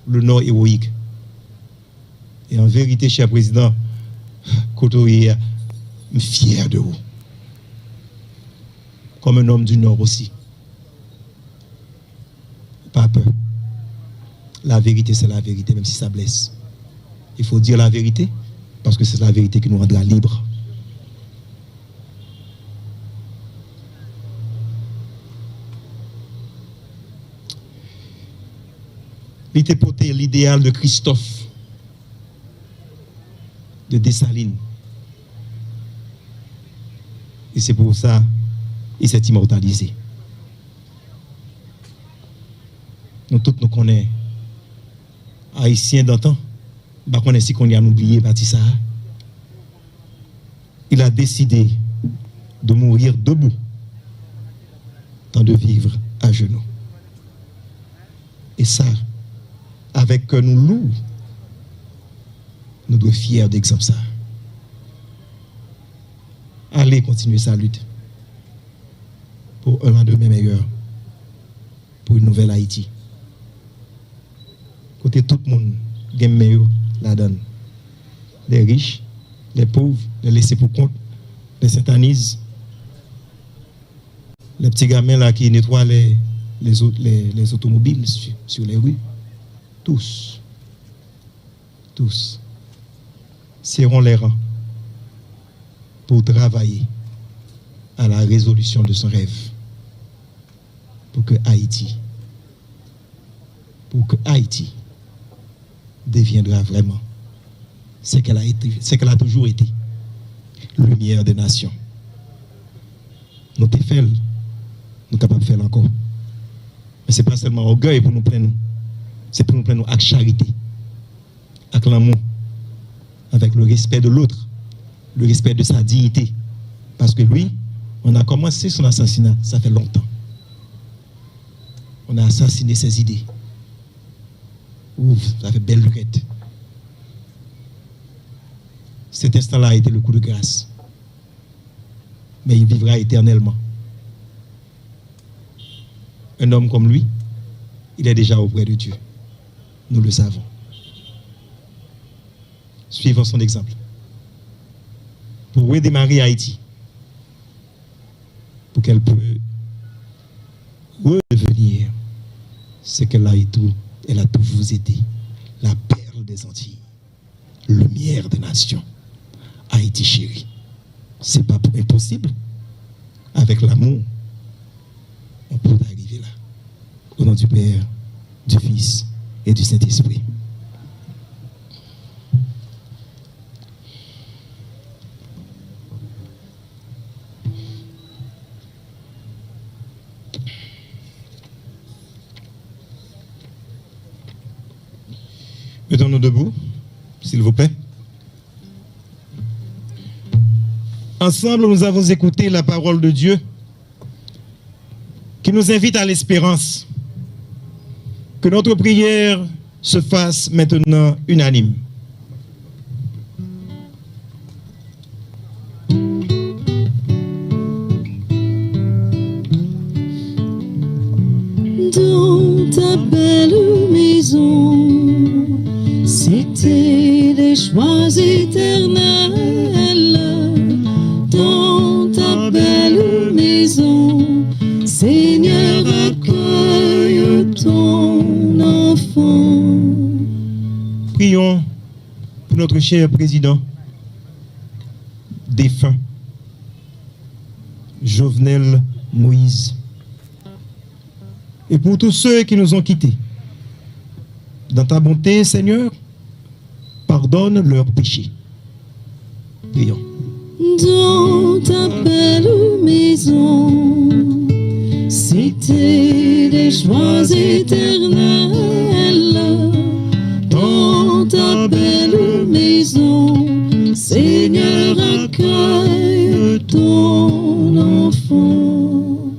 le Nord héroïque. Et en vérité, cher président, Kotoye, je suis fier de vous. Comme un homme du Nord aussi. Pas peur. La vérité, c'est la vérité, même si ça blesse. Il faut dire la vérité, parce que c'est la vérité qui nous rendra libres. Il était porté l'idéal de Christophe, de Dessalines. Et c'est pour ça qu'il s'est immortalisé. Nous tous nous connaissons. Haïtiens d'antan, bah qu'on est si qu'on y a oublié Baptiste. Il a décidé de mourir debout, tant de vivre à genoux. Et ça, avec que nous louons, nous devons être fiers d'exemple ça. Allez continuer sa lutte pour un lendemain meilleur, pour une nouvelle Haïti. Côté tout le monde, game meilleur la donne. Les riches, les pauvres, les laissés pour compte, les satanisent, les petits gamins là qui nettoient les automobiles sur les rues. Tous serront les rangs pour travailler à la résolution de son rêve. Pour que Haïti deviendra vraiment ce qu'elle a toujours été, lumière des nations. Nous te faisons, nous sommes capables de faire encore. Mais ce n'est pas seulement orgueil pour nous prendre, c'est pour nous prendre avec charité, avec l'amour, avec le respect de l'autre, le respect de sa dignité. Parce que lui, on a commencé son assassinat, ça fait longtemps. On a assassiné ses idées. Ouf, ça fait belle lurette. Cet instant-là a été le coup de grâce. Mais il vivra éternellement. Un homme comme lui, il est déjà auprès de Dieu. Nous le savons. Suivons son exemple. Pour redémarrer Haïti, pour qu'elle puisse redevenir ce qu'elle a été, elle a toujours été, la perle des Antilles, lumière des nations. Haïti chérie, c'est pas impossible. Avec l'amour, on peut arriver là. Au nom du Père, du Fils et du Saint-Esprit. Mettons-nous debout, s'il vous plaît. Ensemble, nous avons écouté la parole de Dieu qui nous invite à l'espérance. Que notre prière se fasse maintenant unanime. Dans ta belle maison, cité des choix éternels, dans ta belle maison, Seigneur, accueille ton enfant. Prions pour notre cher président défunt, Jovenel Moïse, et pour tous ceux qui nous ont quittés. Dans ta bonté, Seigneur, pardonne leurs péchés. Prions. Dans ta belle maison, cité des joies éternelles, dans ta belle maison, Seigneur, accueille ton enfant.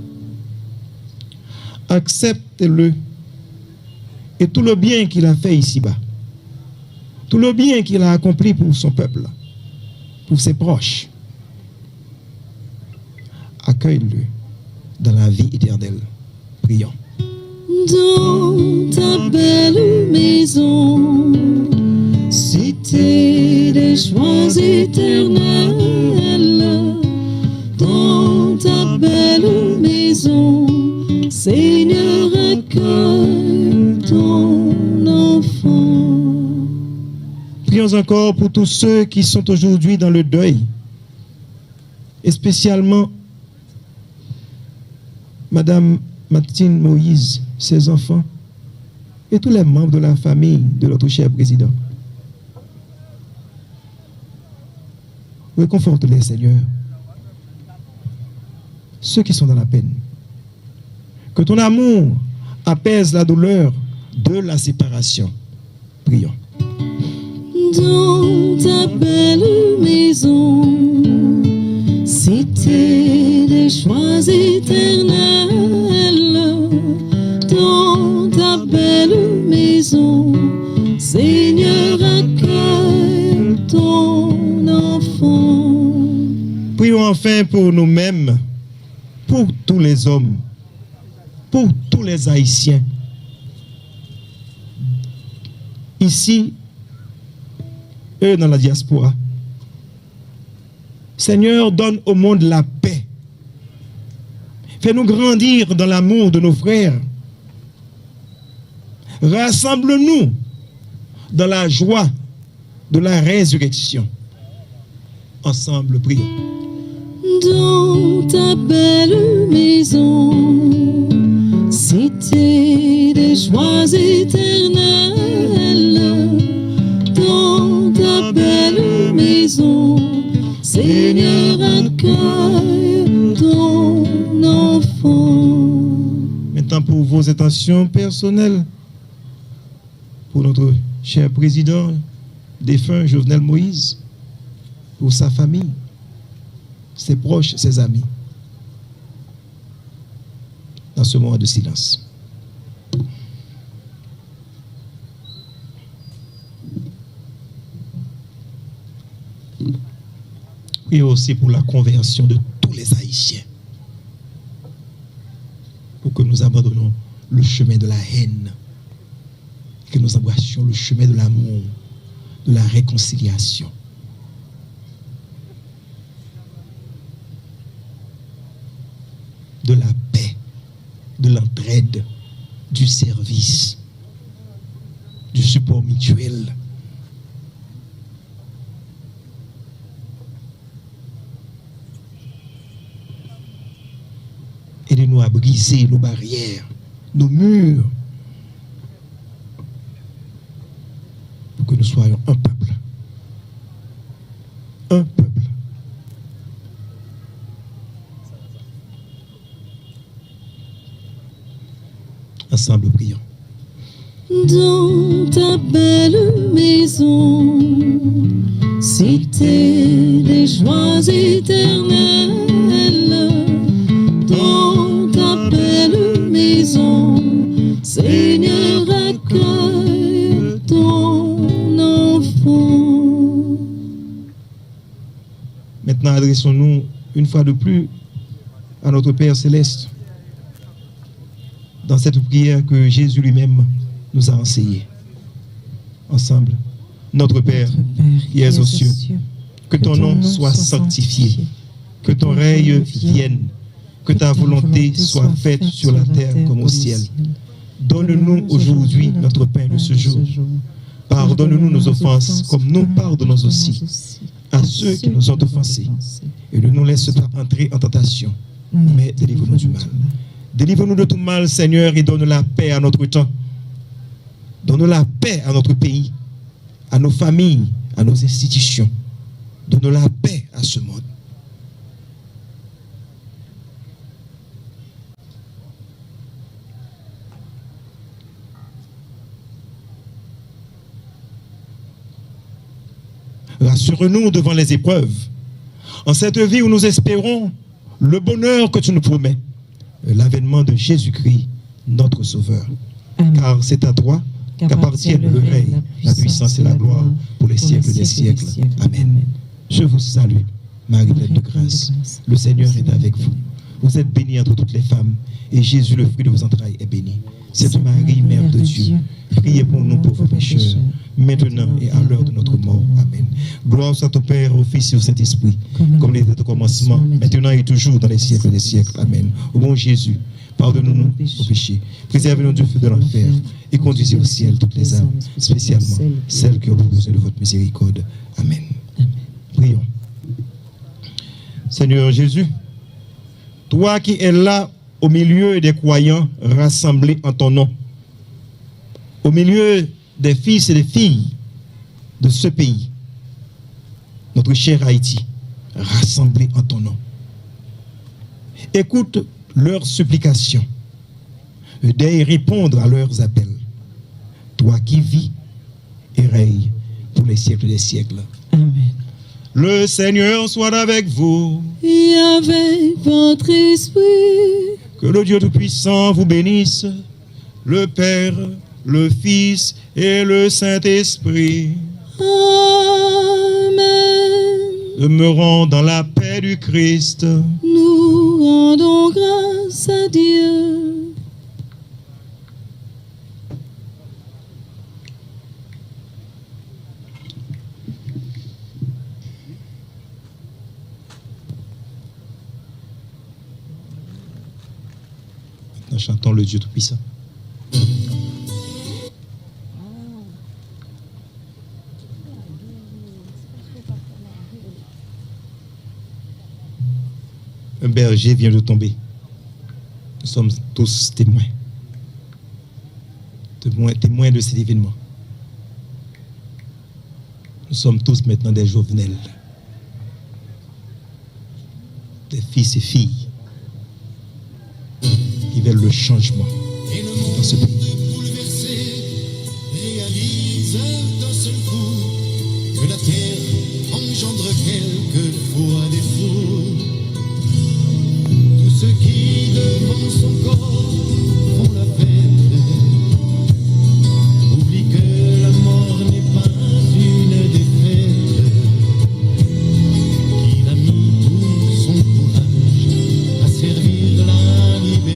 Accepte-le et tout le bien qu'il a fait ici-bas, tout le bien qu'il a accompli pour son peuple, pour ses proches. Accueille-le dans la vie éternelle. Prions. Dans ta belle maison, éternelle, dans ta belle maison, Seigneur, accueille ton enfant. Prions encore pour tous ceux qui sont aujourd'hui dans le deuil, et spécialement Madame Martine Moïse, ses enfants, et tous les membres de la famille de notre cher président. Réconforte-les, Seigneur, ceux qui sont dans la peine. Que ton amour apaise la douleur de la séparation. Prions. Dans ta belle maison, cité des joies éternelles, dans ta belle maison, Seigneur, accueille ton enfant. Prions enfin pour nous-mêmes, pour tous les hommes, pour tous les Haïtiens. Ici, eux dans la diaspora. Seigneur, donne au monde la paix. Fais-nous grandir dans l'amour de nos frères. Rassemble-nous dans la joie de la résurrection. Ensemble, prions. Dans ta belle maison, cité des joies éternelles, dans ta belle maison, Seigneur, accueille ton enfant. Maintenant, pour vos intentions personnelles, pour notre cher président, défunt Jovenel Moïse, pour sa famille, ses proches, ses amis, dans ce moment de silence. Prions aussi pour la conversion de tous les Haïtiens, pour que nous abandonnions le chemin de la haine, que nous embrassions le chemin de l'amour, de la réconciliation. De la paix, de l'entraide, du service, du support mutuel. Aidez-nous à briser nos barrières, nos murs, pour que nous soyons un peuple. Un peuple. Ensemble, prions. Dans ta belle maison, cité des joies éternelles, dans ta belle maison, Seigneur, accueille ton enfant. Maintenant, adressons-nous une fois de plus à notre Père Céleste, dans cette prière que Jésus lui-même nous a enseignée. Ensemble, notre Père, qui es aux cieux, que ton nom soit sanctifié, que ton règne vienne, que ta volonté soit faite sur la terre comme au ciel. Donne-nous aujourd'hui notre pain de ce jour. Pardonne-nous nos offenses comme nous pardonnons aussi à ceux qui nous ont offensés. Et ne nous laisse pas entrer en tentation, mais délivre-nous du mal. Délivre-nous de tout mal, Seigneur, et donne la paix à notre temps. Donne la paix à notre pays, à nos familles, à nos institutions. Donne la paix à ce monde. Rassure-nous devant les épreuves. En cette vie où nous espérons le bonheur que tu nous promets, l'avènement de Jésus-Christ, notre Sauveur. Amen. Car c'est à toi qu'appartiennent le règne, la puissance et la gloire pour les siècles des siècles. Amen. Je vous salue, Marie pleine de grâce. Le Seigneur est avec vous. Vous êtes bénie entre toutes les femmes, et Jésus, le fruit de vos entrailles, est béni. Sainte Marie, Mère de Dieu, priez pour nous pauvres pécheurs, maintenant et à l'heure de notre mort. Amen. Gloire soit au Père, au Fils et au Saint-Esprit, comme il était au commencement, maintenant et toujours dans les siècles des siècles. Amen. Au bon Jésus, pardonne-nous nos péchés, préservez-nous du feu de l'enfer et conduisez au ciel toutes les âmes, spécialement celles qui ont besoin de votre miséricorde. Amen. Prions. Seigneur Jésus, toi qui es là au milieu des croyants rassemblés en ton nom, au milieu des fils et des filles de ce pays, notre cher Haïti, rassemblés en ton nom. Écoute leurs supplications, et répondre à leurs appels. Toi qui vis et règnes pour les siècles des siècles. Amen. Le Seigneur soit avec vous. Et avec votre esprit. Que le Dieu Tout-Puissant vous bénisse, le Père, le Fils et le Saint-Esprit. Amen. Demeurons dans la paix du Christ. Nous rendons grâce à Dieu. Maintenant, chantons le Dieu Tout-Puissant. Un berger vient de tomber. Nous sommes tous témoins. Témoins de cet événement. Nous sommes tous maintenant des Jovenels, des fils et filles qui veulent le changement dans ce pays. Réalise d'un seul coup que la terre engendre quelquefois des fous. Tous ceux qui devant son corps font la fête oublient que la mort n'est pas une défaite, qu'il a mis tout son courage à servir la liberté.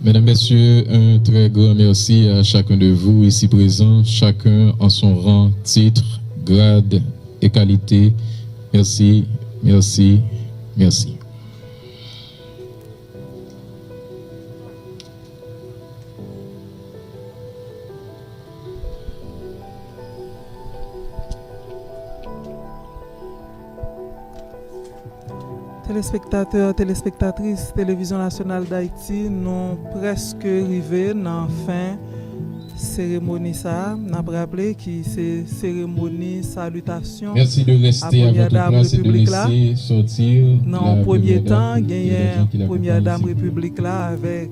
Mesdames, Messieurs, un très grand merci à chacun de vous ici présents, chacun en son rang, titre, grade et qualité. Merci, merci, merci. Téléspectateurs, téléspectatrices, Télévision nationale d'Haïti, nous presque arrivés dans la fin cérémonie ça. Nous avons rappelé que c'est cérémonie salutation. Merci de rester à votre place et de laisser sortir. Dans le premier temps, il y a une première dame République là avec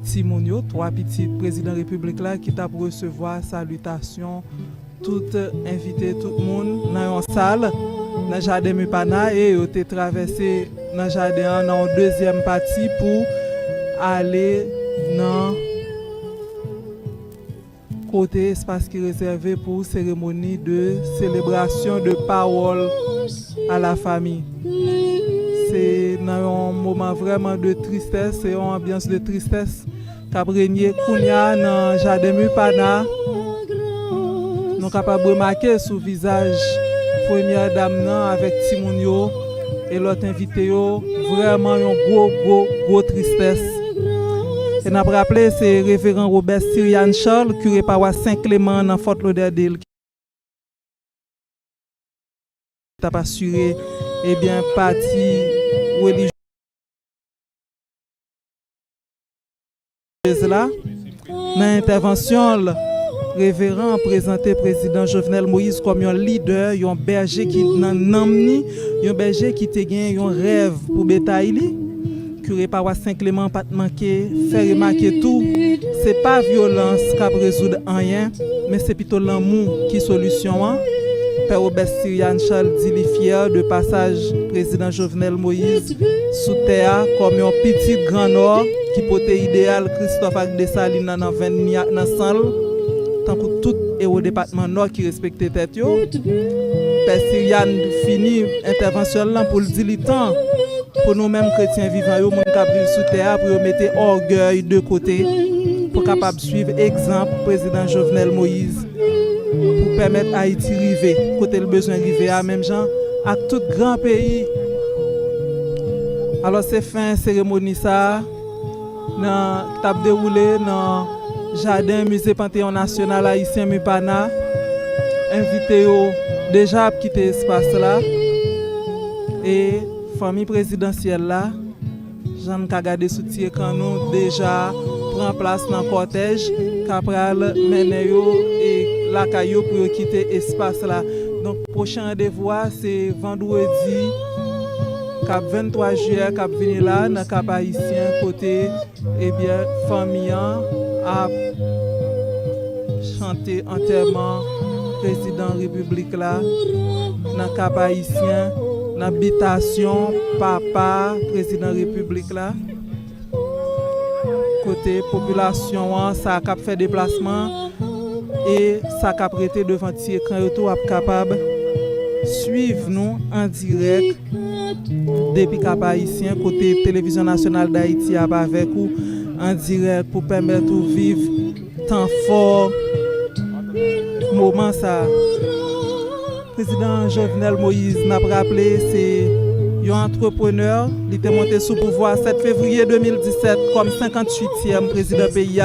Timounio, 3 petits présidents République là qui t'a pour recevoir salutation. Tout invité, tout le monde dans une salle. Dans le jardin Mupana et on a traversé dans le jardin dans la deuxième partie pour aller dans le côté espace qui est réservé pour cérémonie de célébration de parole à la famille. C'est dans un moment vraiment de tristesse et une ambiance de tristesse qui a régné Kounia dans le jardin Mupana. Nous sommes capables de remarquer sur le visage première dame avec Timounio et l'autre invité vraiment une gros tristesse. Et nous avons rappelé c'est révérend Robert Cyrian Charles, curé paroisse Saint-Clément dans Fort Lauderdale qui a assuré partie religieuse là. Dans l'intervention révérend présenté président Jovenel Moïse comme un leader, un berger qui un berger qui te gagne un rêve pour bétail li. Curé paroisse Saint-Clément pas manquer, faire remarquer tout, c'est pas violence qui résoudre rien, mais c'est plutôt l'amour qui solution. Père Robert Cyrian Charles dit li fier de passage président Jovenel Moïse sous terre comme un petit grand nord qui poté idéal Christophe Agdesaline dans 20 dans salle. Tant que tout est au département nord qui respecte tête yo. Père Cyrian fini intervention là pour le dire le temps pour nous-mêmes chrétiens vivants yo moun k'ap vivre sous terre pour mettre orgueil de côté pour capable suivre exemple président Jovenel Moïse pour permettre Haïti river côté le besoin river à même gens à tout grand pays. Alors c'est fin cérémonie ça dans t'a déroulé dans Jardin Musée Panthéon National Haïtien Mupana, invité déjà à quitter l'espace là et famille présidentielle là, Jean Kagade soutien quand nous déjà prend place dans le cortège Capral Meneyo et la Caillou pour quitter l'espace là. Donc prochain rendez-vous c'est vendredi 23 juillet cap venir là dans Cap Haïtien côté famille a chanté enterrement président République là dans Cap Haïtien l'habitation papa président République là côté population ça a fait déplacement et ça a prêté devant écran auto capable suivre nous en direct depuis Cap Haïtien côté télévision nationale d'Haïti avec vous en direct pour permettre de vivre temps fort moment ça. Président Jovenel Moïse n'a rappelé c'est un entrepreneur, il était monté sous pouvoir 7 février 2017 comme 58e président pays.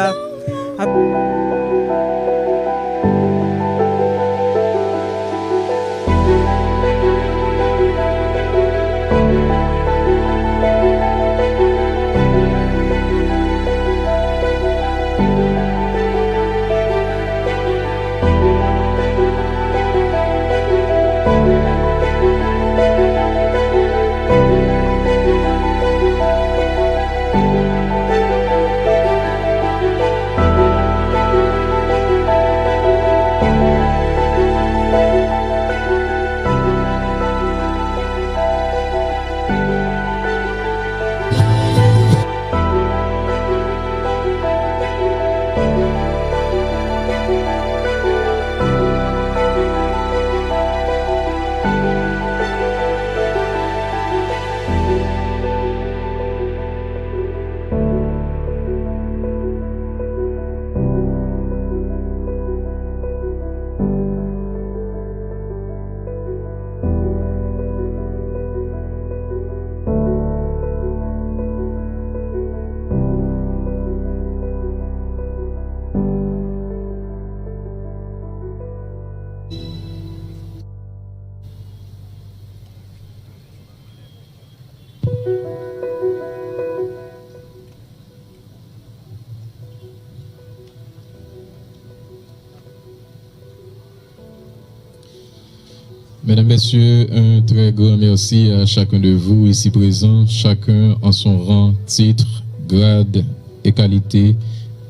Mesdames, Messieurs, un très grand merci à chacun de vous ici présents, chacun en son rang, titre, grade et qualité.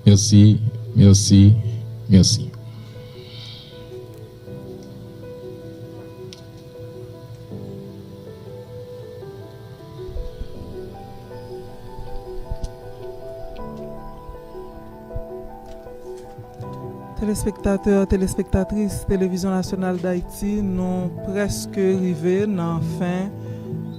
Merci, merci, merci. Téléspectateurs, téléspectatrices, Télévision nationale d'Haïti, nous presque arrivés dans la fin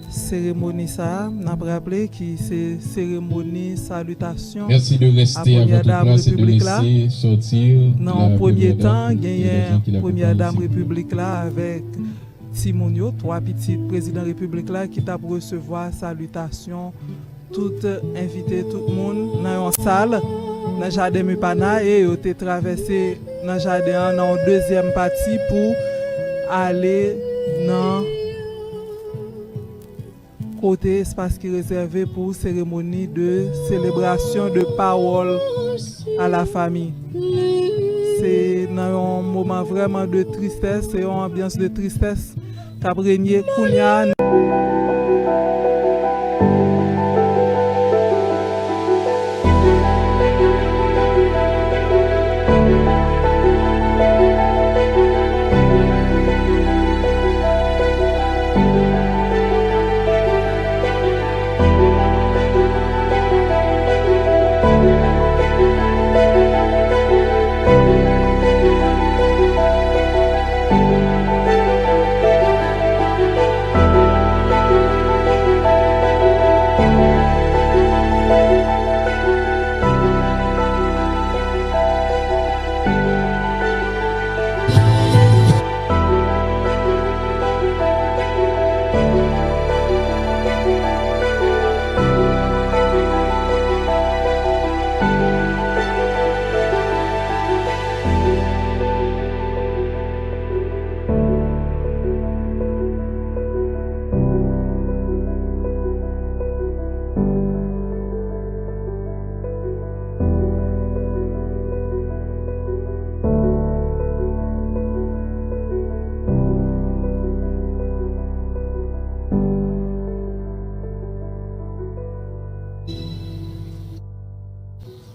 cérémonie ça. Nous avons rappelé que c'est cérémonie salutation. Merci de rester à votre place et de laisser sortir. Dans le premier temps, il y a la première dame République là avec Timonio, 3 petits présidents République là qui t'a recevoir salutation. Tout invité, tout le monde dans une salle. Dans le jardin Mupana et ils ont traversé dans le jardin dans la deuxième partie pour aller dans le côté espace qui est réservé pour cérémonie de célébration de parole à la famille. C'est un moment vraiment de tristesse, c'est une ambiance de tristesse qui a régné Kounia.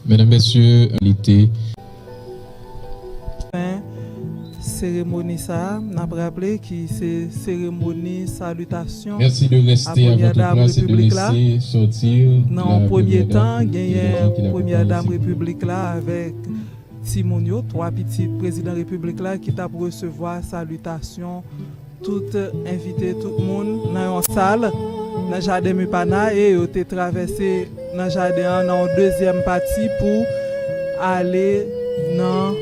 Mesdames, Messieurs, l'été. Cérémonie ça, n'a rappelé que c'est cérémonie salutation. Merci de rester à votre place et de laisser sortir. Dans le premier temps, il y a la première dame République là avec Timonio, 3 petits présidents République là qui t'a recevoir salutation. Tout invité, tout le monde dans une salle, dans le jardin Mupana et ils ont traversé dans le jardin dans la deuxième partie pour aller dans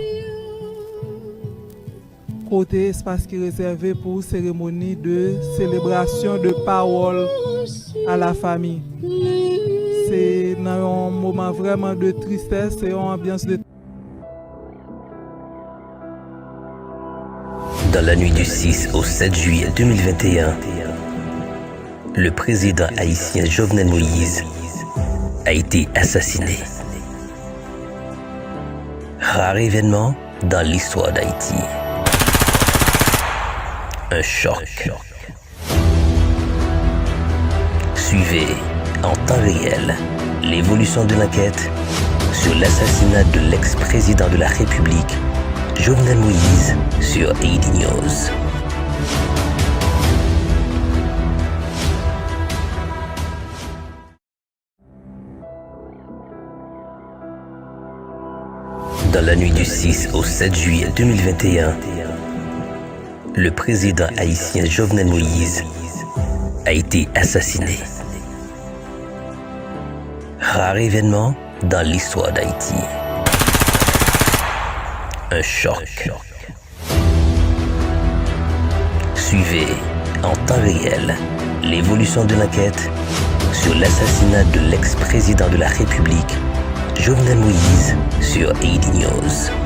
côté espace qui est réservé pour cérémonie de célébration de parole à la famille. C'est un moment vraiment de tristesse, c'est une ambiance de... Dans la nuit du 6 au 7 juillet 2021, le président haïtien Jovenel Moïse a été assassiné. Rare événement dans l'histoire d'Haïti. Un choc. Suivez en temps réel l'évolution de l'enquête sur l'assassinat de l'ex-président de la République, Jovenel Moïse, sur AD News. Dans la nuit du 6 au 7 juillet 2021, le président haïtien Jovenel Moïse a été assassiné. Rare événement dans l'histoire d'Haïti. Un choc. Suivez en temps réel l'évolution de l'enquête sur l'assassinat de l'ex-président de la République, Jovenel Moïse, sur AD News.